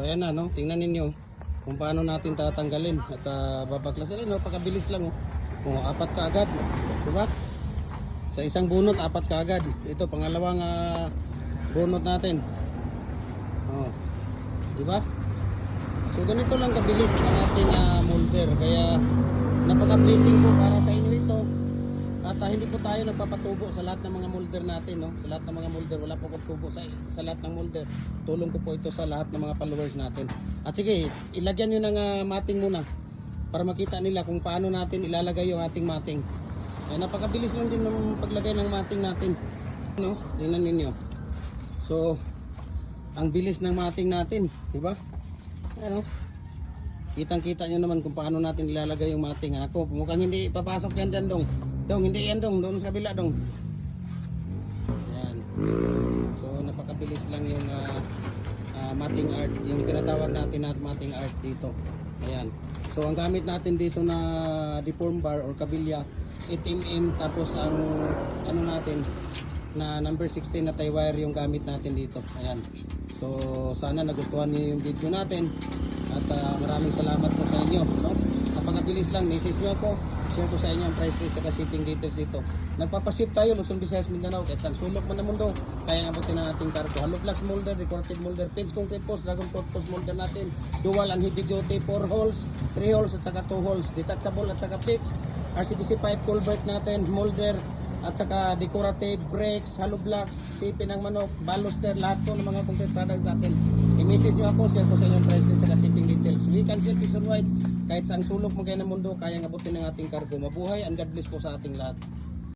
Ayan na, no? Tingnan ninyo kung paano natin tatanggalin at babaklasin. No? Pagkabilis lang. Apat ka agad. Diba? Sa isang bunot, apat ka agad. Ito, pangalawang bunot natin. Diba? So, ganito lang kabilis ang ating molder. Kaya, napaka-blessing ko para sa inyo ito. At hindi po tayo nagpapatubo sa lahat ng mga molder natin, no? Sa lahat ng mga molder, wala po akong tubo sa lahat ng molder. Tulong ko po ito sa lahat ng mga followers natin. At sige, ilagyan nyo ng mating muna para makita nila kung paano natin ilalagay yung ating mating. Ay, napakabilis lang din ng paglagay ng mating natin, no? Tingnan ninyo. So, ang bilis ng mating natin, di ba? Ano? Kitang-kita nyo naman kung paano natin ilalagay yung mating. Ako, mukhang hindi papasok yan dyan, dong. Dong, hindi yan, dong. Doon sa kabila, dong. Yan. So, napakabilis lang yung mating art. Yung tinatawag natin na mating art dito. Ayan. So, ang gamit natin dito na deform bar or kabilya, 8mm. Tapos, ang ano natin, na number 16 na tie wire yung gamit natin dito. Ayan. So, sana nagustuhan niyo yung video natin. At maraming salamat po sa inyo, no? Napakabilis lang, message nyo ako, share ko sa inyo ang price list sa shipping details dito. Nagpapaship tayo, Luzon, Visayas, Mindanao, kahit ang sulok man ng mundo, kaya abutin ang ating cargo. Hollow blocks molder, decorative molder, pins, concrete post, dragon fruit post molder natin, dual and heavy duty, 4 holes, 3 holes at saka 2 holes, detachable at saka fixed, RCPC pipe, culvert natin, molder, at saka decorative, brakes, hollow blocks, tipi ng manok, baluster, lahat po ng mga concrete product natin. I-message nyo ako, share ko sa inyo ang price list sa shipping details. We can ship nationwide, kahit sa ang sulok mo kayo ng mundo, kayang abutin ng ating cargo. Mabuhay and God bless po sa ating lahat.